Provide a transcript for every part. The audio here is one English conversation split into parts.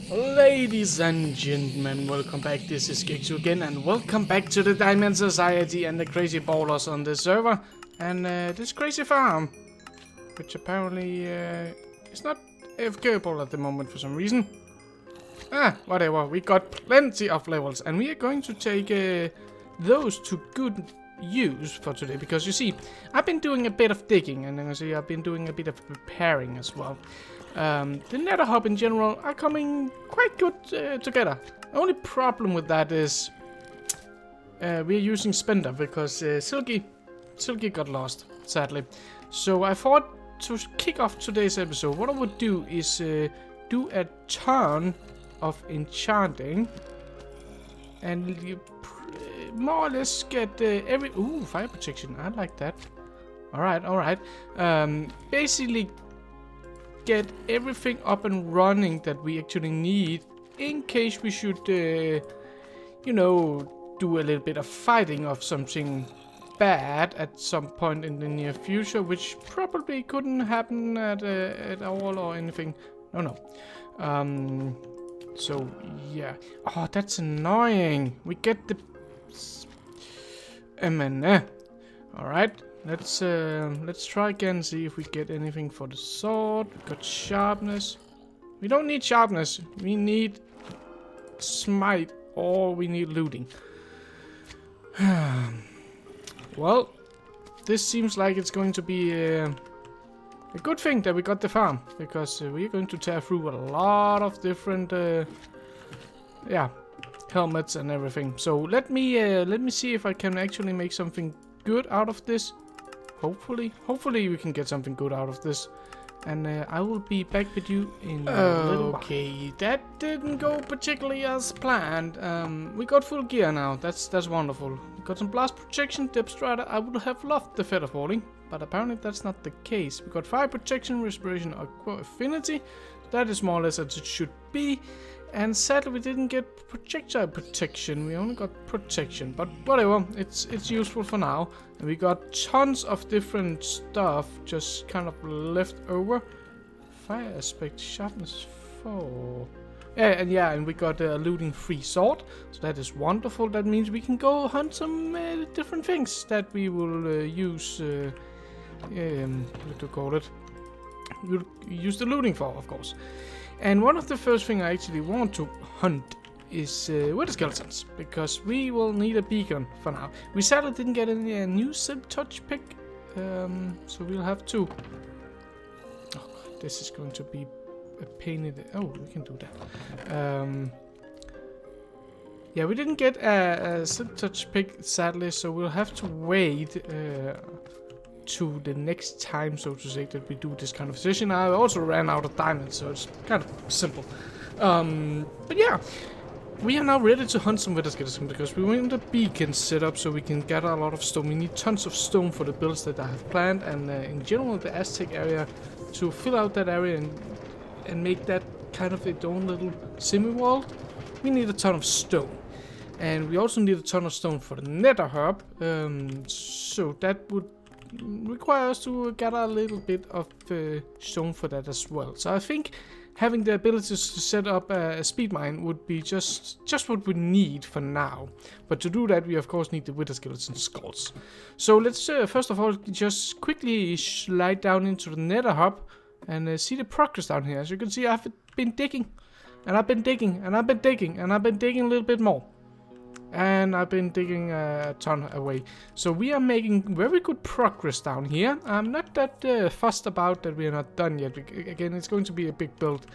Ladies and gentlemen, welcome back. This is Gexu again, and welcome back to the Diamond Society and the crazy ballers on this server and this crazy farm, which apparently is not AFKable at the moment for some reason. Whatever. We got plenty of levels, and we are going to take those to good use for today, because you see, I've been doing a bit of digging, and then I've been doing a bit of repairing as well. The nether hub in general are coming quite good together. The only problem with that is we're using Spender because Silky got lost, sadly. So I thought to kick off today's episode, what I would do is do a turn of enchanting and more or less get every... Ooh, fire protection, I like that. Alright. Basically get everything up and running that we actually need in case we should, you know, do a little bit of fighting of something bad at some point in the near future, which probably couldn't happen at all or anything. No. So yeah. Oh, that's annoying. We get the... Alright. Let's try again, see if we get anything for the sword. We got sharpness. We don't need sharpness. We need smite, or we need looting. Well, this seems like it's going to be a good thing that we got the farm, because we're going to tear through a lot of different helmets and everything. So let me see if I can actually make something good out of this. Hopefully we can get something good out of this. And I will be back with you in a little while. Okay, that didn't go particularly as planned. We got full gear now. That's wonderful. We got some blast protection, depth strider. I would have loved the feather falling, but apparently that's not the case. We got fire protection, respiration, aqua affinity. That is more or less as it should be. And sadly we didn't get projectile protection, we only got protection, but whatever, it's useful for now. And we got tons of different stuff just kind of left over. Fire aspect, sharpness 4. And we got a looting free sword, so that is wonderful. That means we can go hunt some different things that we will use, what to call it? We'll use the looting for, of course. And one of the first things I actually want to hunt is wither skeletons, because we will need a beacon for now. We sadly didn't get any new silk touch pick, so we'll have to... Oh god, this is going to be a pain in the... Oh, we can do that. Yeah, we didn't get a silk touch pick, sadly, so we'll have to wait to the next time, so to say, that we do this kind of session. I also ran out of diamonds, so it's kind of simple. But yeah, we are now ready to hunt some wither skeletons, because we want the beacon set up so we can gather a lot of stone. We need tons of stone for the builds that I have planned, and in general the Aztec area, to fill out that area and make that kind of its own little semi-world. We need a ton of stone. And we also need a ton of stone for the nether hub, so that would require us to gather a little bit of stone for that as well. So I think having the ability to set up a speed mine would be just what we need for now. But to do that, we of course need the wither skeleton skulls. So let's first of all just quickly slide down into the nether hub and see the progress down here. As you can see, I've been digging, and I've been digging, and I've been digging, and I've been digging a little bit more. And I've been digging a ton away. So we are making very good progress down here. I'm not that fussed about that we are not done yet. Again, it's going to be a big build.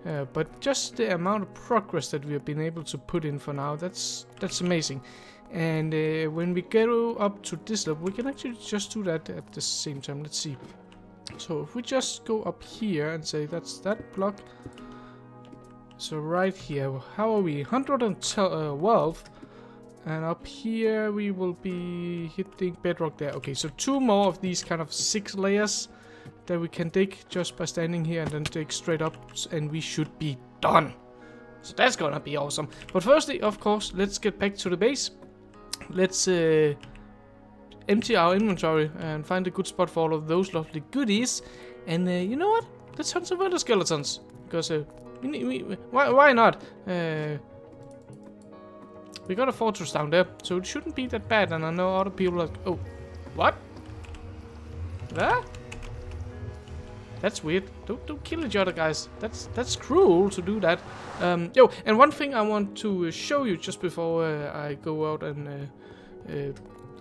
But just the amount of progress that we have been able to put in for now, that's amazing. And when we go up to this level, we can actually just do that at the same time. Let's see. So if we just go up here and say that's that block. So right here, how are we? 112. And up here we will be hitting bedrock there. Okay, so 2 more of these kind of 6 layers that we can dig just by standing here and then dig straight up, and we should be done. So that's gonna be awesome. But firstly, of course, let's get back to the base. Let's empty our inventory and find a good spot for all of those lovely goodies. And you know what? Let's hunt some wither skeletons, because Why not? We got a fortress down there, so it shouldn't be that bad. And I know other people are... Oh, what? That? That's weird. Don't kill each other, guys. That's cruel to do that. Yo, and one thing I want to show you just before I go out and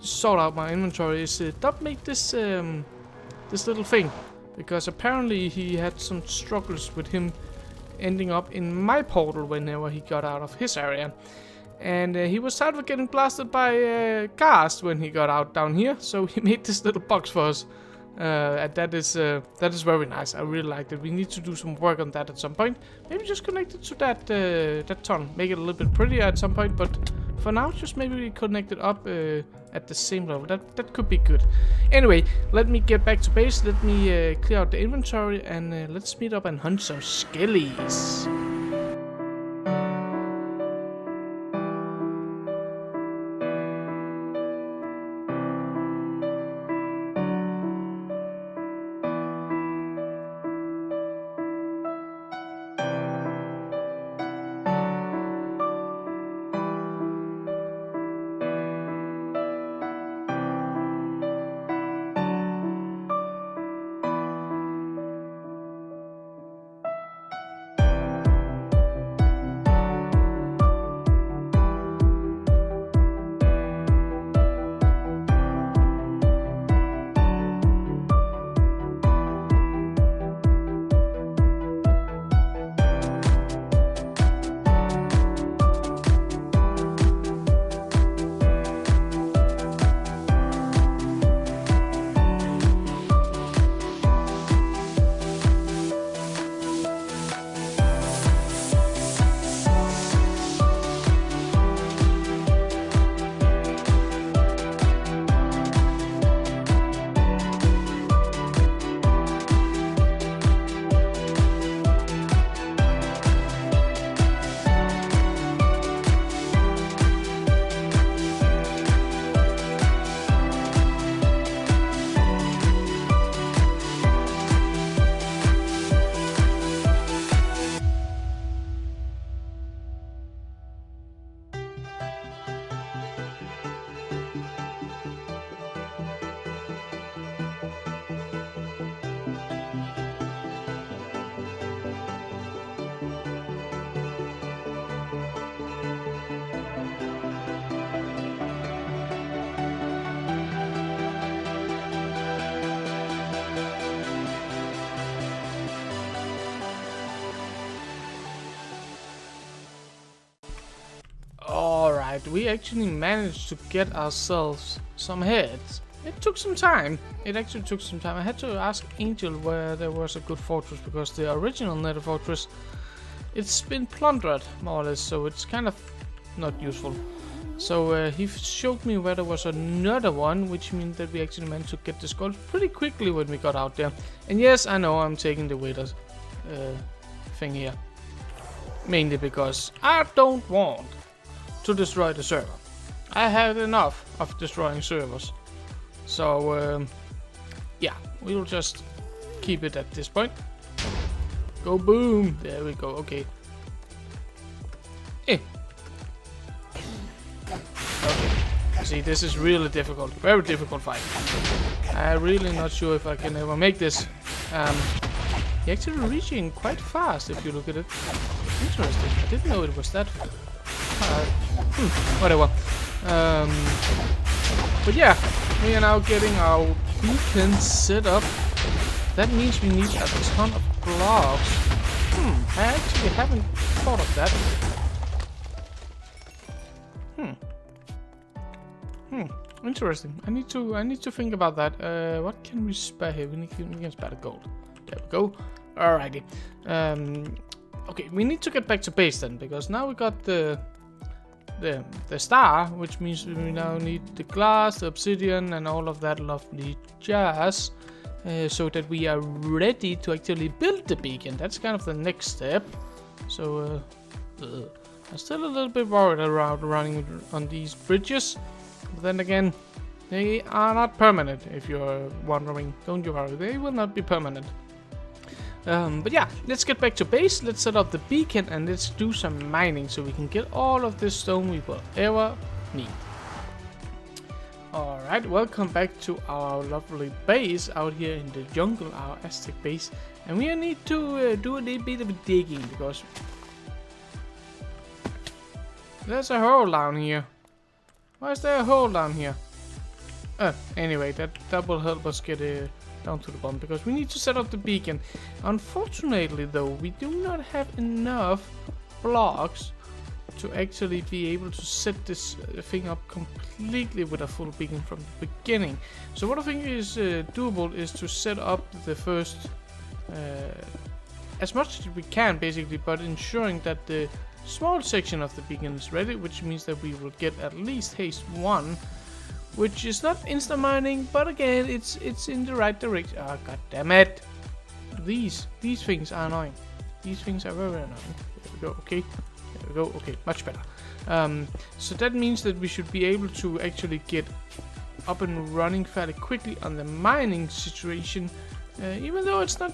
sort out my inventory is don't make this this little thing, because apparently he had some struggles with him ending up in my portal whenever he got out of his area. And he was tired of getting blasted by cars when he got out down here, so he made this little box for us. And that is very nice. I really liked it. We need to do some work on that at some point. Maybe just connect it to that ton. Make it a little bit prettier at some point, but for now, just maybe connect it up at the same level. That could be good. Anyway, let me get back to base. Let me clear out the inventory, and let's meet up and hunt some skellies. Alright, we actually managed to get ourselves some heads. It took some time. It actually took some time. I had to ask Angel where there was a good fortress, because the original Nether fortress, it's been plundered more or less, so it's kind of not useful. So he showed me where there was another one, which means that we actually managed to get the skulls pretty quickly when we got out there. And yes, I know I'm taking the waiters thing here, mainly because I don't want to destroy the server. I had enough of destroying servers. So yeah, we'll just keep it at this point. Go boom! There we go. Okay. Okay. See, this is really difficult. Very difficult fight. I'm really not sure if I can ever make this. You're actually reaching quite fast if you look at it. Interesting. I didn't know it was that. Whatever. But yeah, we are now getting our beacon set up. That means we need a ton of blocks. I actually haven't thought of that. Interesting. I need to think about that. What can we spare here? We can spare the gold. There we go. Alrighty. Okay, we need to get back to base then, because now we got the star, which means we now need the glass, the obsidian, and all of that lovely jazz, so that we are ready to actually build the beacon. That's kind of the next step. So I'm still a little bit worried around running on these bridges. But then again, they are not permanent, if you're wondering. Don't you worry, they will not be permanent. But yeah, let's get back to base. Let's set up the beacon and let's do some mining so we can get all of this stone we will ever need. Alright, welcome back to our lovely base out here in the jungle, our Aztec base. And we need to do a little bit of digging because there's a hole down here. Why is there a hole down here? Anyway, that will help us get down to the bottom because we need to set up the beacon. Unfortunately though, we do not have enough blocks to actually be able to set this thing up completely with a full beacon from the beginning. So what I think is doable is to set up the first as much as we can basically, but ensuring that the small section of the beacon is ready, which means that we will get at least haste 1, which is not insta mining, but again it's in the right direction. Oh god damn it, these things are annoying. These things are very annoying. There we go. Okay, there we go. Okay, much better. So that means that we should be able to actually get up and running fairly quickly on the mining situation, even though it's not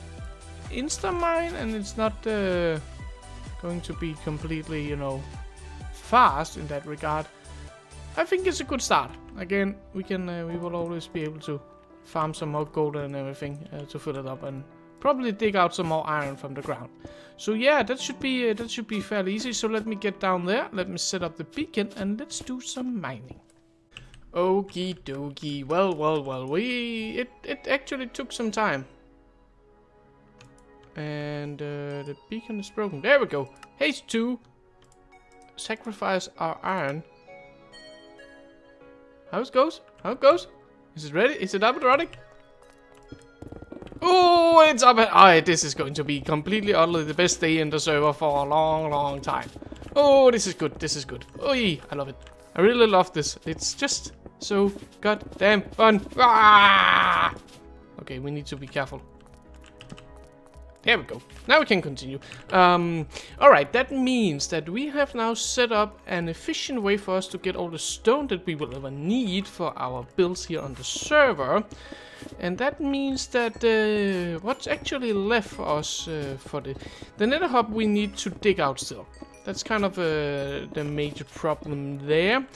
insta mine and it's not going to be completely, you know, fast in that regard. I think it's a good start. Again, we will always be able to farm some more gold and everything to fill it up, and probably dig out some more iron from the ground. So yeah, that should be fairly easy. So let me get down there. Let me set up the beacon and let's do some mining. Okie dokie. Well. It actually took some time. And the beacon is broken. There we go. Haste 2. Sacrifice our iron. How it goes? Is it ready? Is it up and running? Oh, it's up and... this is going to be completely utterly the best day in the server for a long time. Oh, this is good. Oi, I love it. I really love this. It's just so goddamn fun. Ah! Okay, we need to be careful. There we go. Now we can continue. Alright, that means that we have now set up an efficient way for us to get all the stone that we will ever need for our builds here on the server. And that means that what's actually left for us for the nether hub we need to dig out still. That's kind of the major problem there.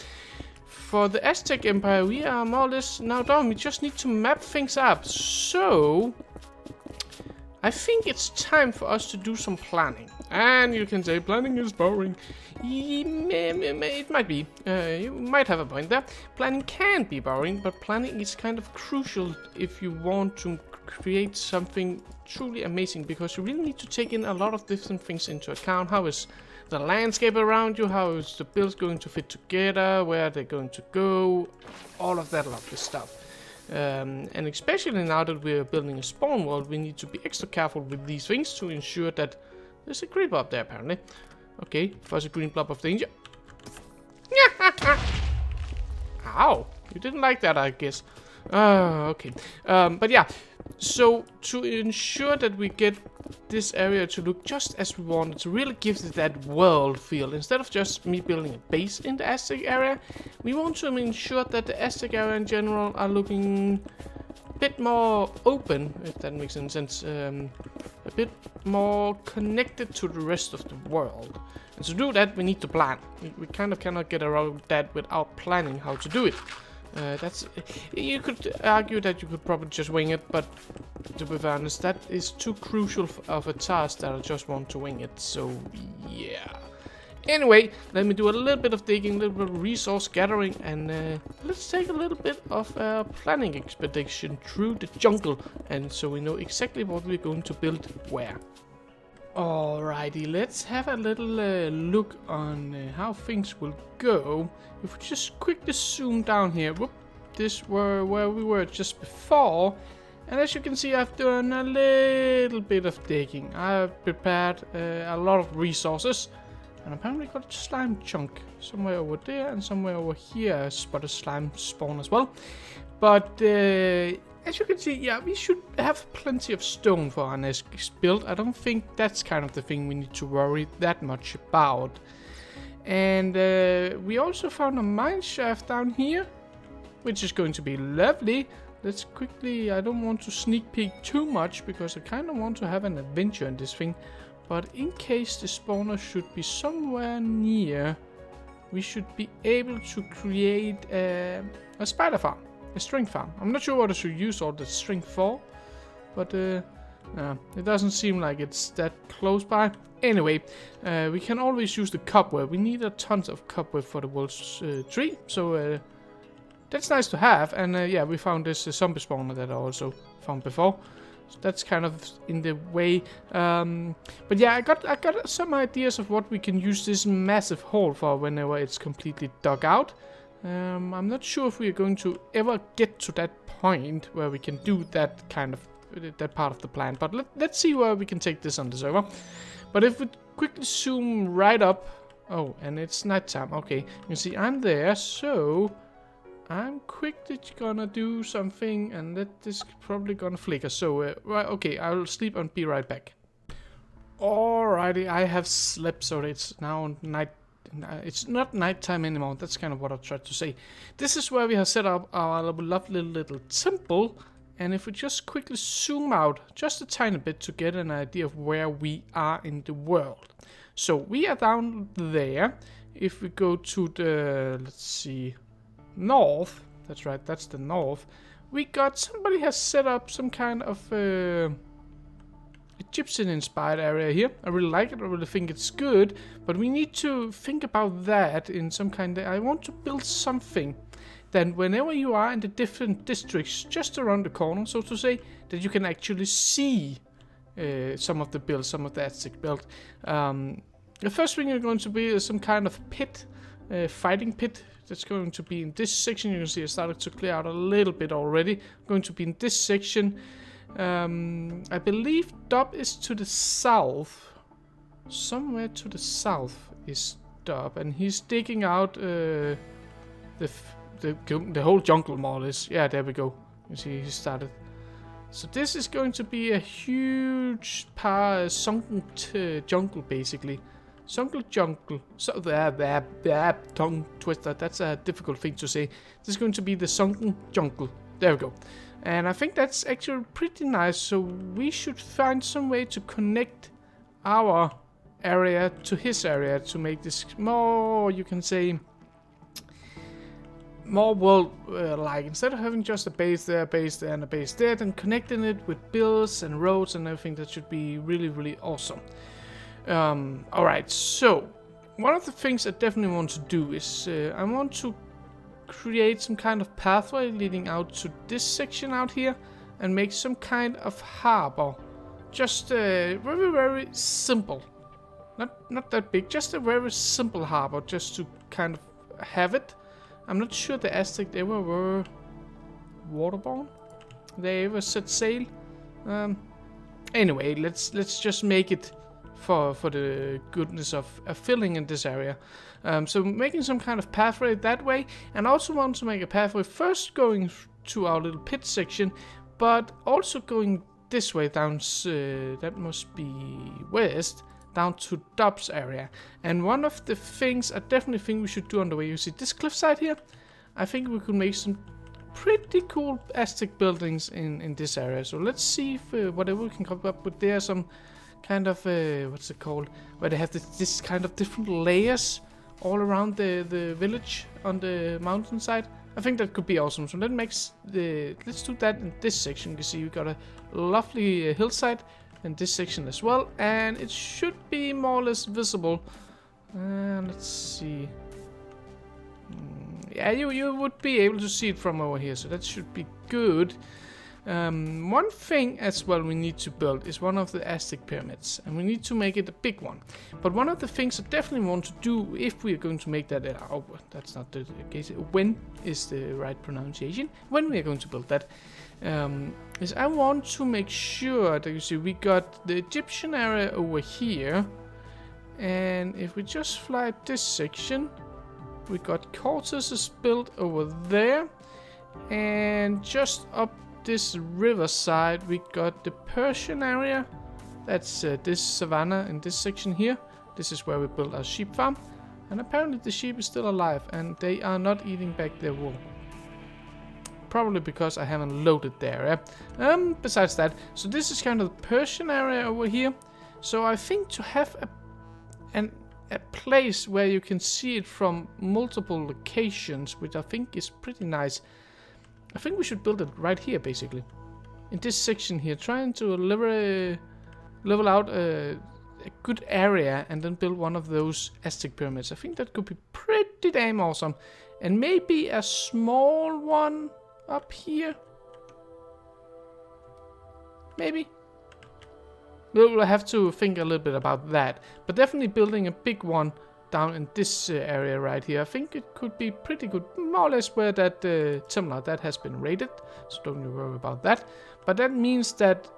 For the Aztec Empire, we are more or less now done. We just need to map things up. So I think it's time for us to do some planning. And you can say planning is boring. It might be. You might have a point there. Planning can be boring, but planning is kind of crucial if you want to create something truly amazing, because you really need to take in a lot of different things into account. How is the landscape around you? How is the builds going to fit together? Where are they going to go? All of that lovely stuff. And especially now that we're building a spawn world, we need to be extra careful with these things to ensure that there's a creeper up there apparently. Okay, first a green blob of danger. Ow, you didn't like that, I guess. Okay. But yeah, so to ensure that we get this area to look just as we want it, to really give it that world feel, instead of just me building a base in the Aztec area, we want to ensure that the Aztec area in general are looking a bit more open, if that makes any sense, a bit more connected to the rest of the world. And to do that, we need to plan. We kind of cannot get around that without planning how to do it. You could argue that you could probably just wing it, but to be honest, that is too crucial of a task that I just want to wing it. So yeah. Anyway, let me do a little bit of digging, a little bit of resource gathering, and let's take a little bit of a planning expedition through the jungle, and so we know exactly what we're going to build where. Alrighty, let's have a little look on how things will go. If we just quickly zoom down here, whoop, this were where we were just before, and as you can see, I've done a little bit of digging. I've prepared a lot of resources, and apparently got a slime chunk somewhere over there, and somewhere over here I spotted a slime spawn as well. But as you can see, yeah, we should have plenty of stone for our next build. I don't think that's kind of the thing we need to worry that much about. And we also found a mine shaft down here, which is going to be lovely. let's quickly, I don't want to sneak peek too much because I kind of want to have an adventure in this thing. But in case the spawner should be somewhere near, we should be able to create a spider farm, a string farm. I'm not sure what I should use all the string for, but it doesn't seem like it's that close by. Anyway, we can always use the cobweb. We need a tons of cobweb for the world's tree, so that's nice to have. And yeah, we found this zombie spawner that I also found before. So that's kind of in the way. But yeah, I got some ideas of what we can use this massive hole for whenever it's completely dug out. I'm not sure if we are going to ever get to that point where we can do that kind of that part of the plan. But let's see where we can take this on the server. But if we quickly zoom right up, oh, and it's nighttime. Okay, you can see I'm there, so I'm quickly gonna do something, and that is probably gonna flicker. So, right, okay, I'll sleep and be right back. Alrighty, I have slept, so it's now night. It's not nighttime anymore. That's kind of what I tried to say. This is where we have set up our lovely little temple. And if we just quickly zoom out just a tiny bit to get an idea of where we are in the world. So we are down there. If we go to the, let's see, north, that's right, that's the north, we got, somebody has set up some kind of Egyptian inspired area here. I really like it, I really think it's good, but we need to think about that in some kind of, I want to build something then whenever you are in the different districts just around the corner, so to say, that you can actually see some of the builds, some of the Aztec build. The first thing is going to be some kind of pit, fighting pit. That's going to be in this section. You can see I started to clear out a little bit already. Going to be in this section. I believe Dub is to the south. Somewhere to the south is Dub, and he's digging out the whole jungle, more or less. Yeah, there we go. You see, he started. So this is going to be a huge sunken jungle, basically. Sunken jungle. So tongue twister. That's a difficult thing to say. This is going to be the sunken jungle. There we go. And I think that's actually pretty nice. So we should find some way to connect our area to his area to make this more, you can say, more world-like. Instead of having just a base there, and a base there, then connecting it with builds and roads and everything, that should be really, really awesome. Alright, so one of the things I definitely want to do is I want to create some kind of pathway leading out to this section out here and make some kind of harbor. Just very, very simple. Not that big, just a very simple harbor, just to kind of have it. I'm not sure the Aztec ever were waterborne. They ever set sail. Anyway, let's just make it for the goodness of filling in this area. So making some kind of pathway that way, and also want to make a pathway first going to our little pit section, but also going this way down. That must be west. Down to Dub's area. And one of the things I definitely think we should do on the way, you see this cliffside here? I think we could make some pretty cool Aztec buildings in this area. So let's see if whatever we can come up with there, some kind of, what's it called? Where they have this kind of different layers all around the village on the mountainside. I think that could be awesome. So let's do that in this section. You can see we got a lovely hillside in this section as well, and it should be more or less visible. Let's see. Yeah, you would be able to see it from over here, so that should be good. One thing as well we need to build is one of the Aztec pyramids, and we need to make it a big one. But one of the things I definitely want to do, if we are going to make that, oh, that's not the case, when is the right pronunciation, when we are going to build that, is I want to make sure that, you see, we got the Egyptian area over here, and if we just fly this section, we got Cortez's built over there, and just up this riverside we got the Persian area. That's this savanna in this section here. This is where we built our sheep farm, and apparently the sheep is still alive and they are not eating back their wool. probably because I haven't loaded the area. Besides that, so this is kind of the Persian area over here. So I think to have a place where you can see it from multiple locations, which I think is pretty nice. I think we should build it right here, basically. In this section here, trying to level out a good area and then build one of those Aztec pyramids. I think that could be pretty damn awesome. And maybe a small one up here. Maybe. We'll have to think a little bit about that. But definitely building a big one down in this area right here. I think it could be pretty good. More or less where that temple that has been raided. So don't you worry about that. But that means that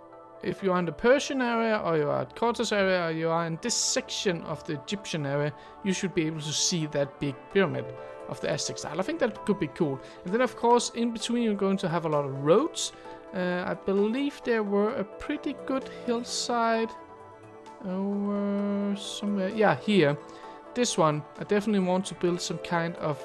if you are in the Persian area, or you are at Cortes area, or you are in this section of the Egyptian area, you should be able to see that big pyramid of the Aztec style. I think that could be cool. And then of course in between you're going to have a lot of roads. I believe there were a pretty good hillside over somewhere. Yeah, here. This one, I definitely want to build some kind of,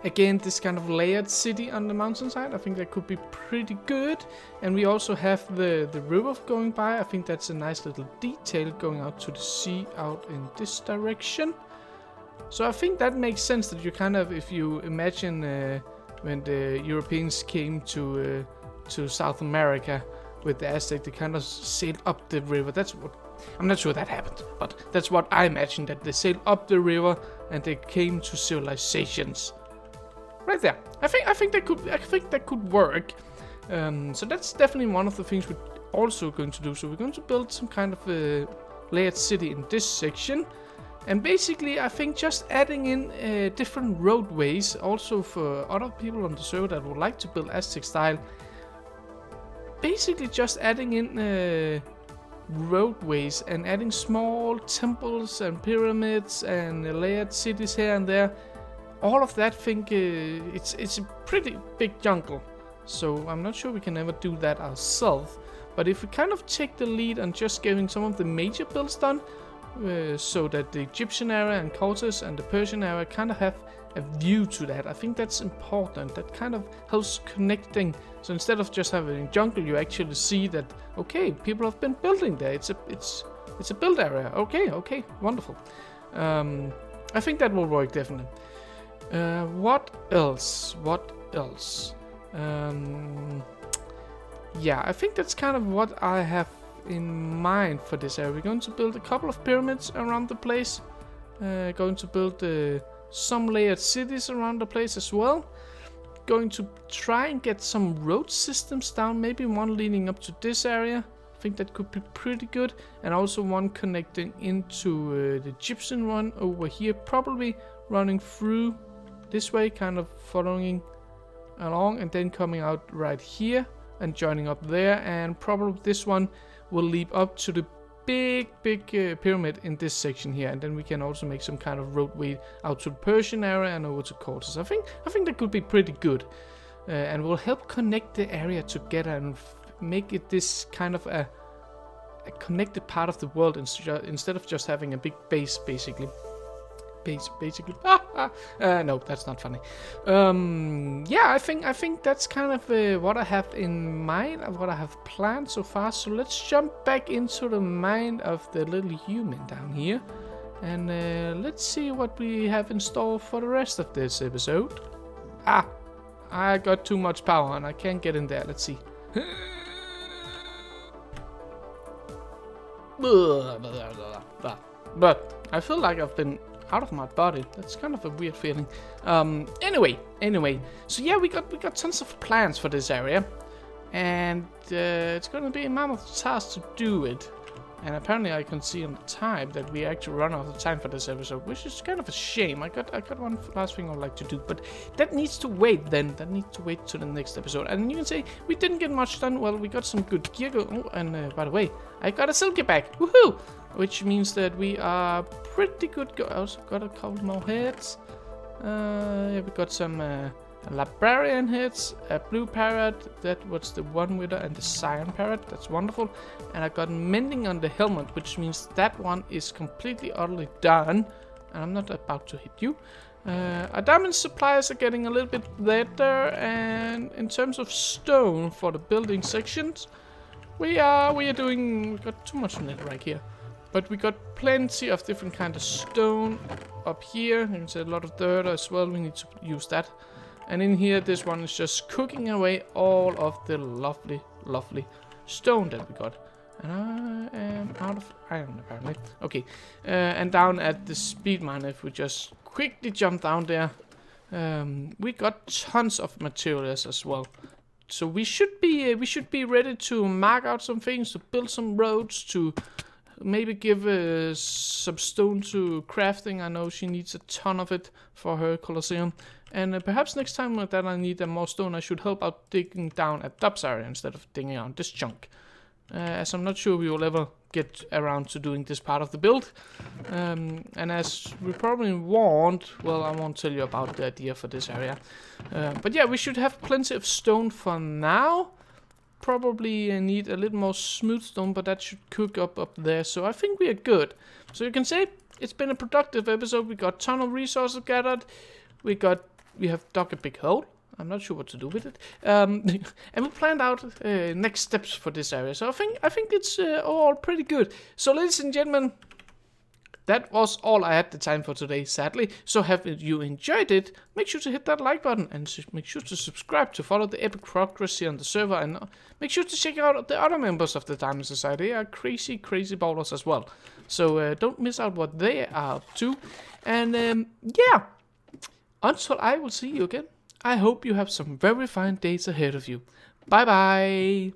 again, this kind of layered city on the mountainside. I think that could be pretty good. And we also have the river going by. I think that's a nice little detail going out to the sea out in this direction. So I think that makes sense that you kind of, if you imagine when the Europeans came to South America with the Aztec, they kind of sailed up the river. That's what, I'm not sure that happened, but that's what I imagine, that they sailed up the river and they came to civilizations. Right there. I think that could work. So that's definitely one of the things we're also going to do. So we're going to build some kind of a layered city in this section. And basically, I think just adding in different roadways, also for other people on the server that would like to build Aztec style. Basically, just adding in roadways and adding small temples and pyramids and layered cities here and there. All of that, think it's a pretty big jungle. So I'm not sure we can ever do that ourselves. But if we kind of take the lead on just getting some of the major builds done, so that the Egyptian area and Cortes and the Persian area kind of have a view to that. I think that's important. That kind of helps connecting. So instead of just having a jungle, you actually see that, okay, people have been building there. It's a build area. Okay, wonderful. I think that will work definitely. What else? Yeah, I think that's kind of what I have in mind for this area. We're going to build a couple of pyramids around the place. Going to build some layered cities around the place as well. Going to try and get some road systems down. Maybe one leading up to this area. I think that could be pretty good. And also one connecting into the Egyptian one over here. Probably running through this way, kind of following along and then coming out right here and joining up there. And probably this one will lead up to the big pyramid in this section here, and then we can also make some kind of roadway out to the Persian area and over to Cortes. I think that could be pretty good, and will help connect the area together and make it this kind of a connected part of the world instead of just having a big base, basically. No, that's not funny. Yeah, I think that's kind of what I have in mind, of what I have planned so far. So let's jump back into the mind of the little human down here, and let's see what we have in store for the rest of this episode. I got too much power and I can't get in there. Let's see. But I feel like I've been out of my body. That's kind of a weird feeling. Anyway. So yeah, we got tons of plans for this area, and it's gonna be a mammoth task to do it. And apparently, I can see on the time that we actually run out of time for this episode, which is kind of a shame. I got one last thing I'd like to do, but that needs to wait. Then that needs to wait to the next episode. And you can say we didn't get much done. Well, we got some good gear. Oh, and by the way, I got a silky bag. Woohoo! Which means that we are pretty good. I also got a couple more heads. Yeah, we got some librarian heads, a blue parrot, that was the one wither, and the cyan parrot. That's wonderful. And I got mending on the helmet, which means that one is completely utterly done. And I'm not about to hit you. Our diamond supplies are getting a little bit better, and in terms of stone for the building sections, we are doing. We got too much netherrack here, but we got plenty of different kind of stone up here. You can see a lot of dirt as well. We need to use that. And in here, this one is just cooking away all of the lovely, lovely stone that we got. And I am out of iron, apparently. Okay, and down at the speed mine, if we just quickly jump down there, we got tons of materials as well. So we should be ready to mark out some things, to build some roads, to maybe give some stone to crafting. I know she needs a ton of it for her Colosseum. And perhaps next time that I need more stone, I should help out digging down at Dub's area instead of digging out this chunk. As I'm not sure we will ever get around to doing this part of the build. And as we probably won't, well, I won't tell you about the idea for this area. But yeah, we should have plenty of stone for now. Probably need a little more smooth stone, but that should cook up there. So I think we are good. So you can say it's been a productive episode. We got a ton of resources gathered. We have dug a big hole. I'm not sure what to do with it. And we planned out next steps for this area. So I think it's all pretty good. So ladies and gentlemen, that was all I had the time for today, sadly. So have you enjoyed it, make sure to hit that like button and make sure to subscribe to follow the epic progress here on the server. And make sure to check out the other members of the Diamond Society. They are crazy, crazy ballers as well. So don't miss out what they are up to. And yeah, until I will see you again, I hope you have some very fine days ahead of you. Bye bye.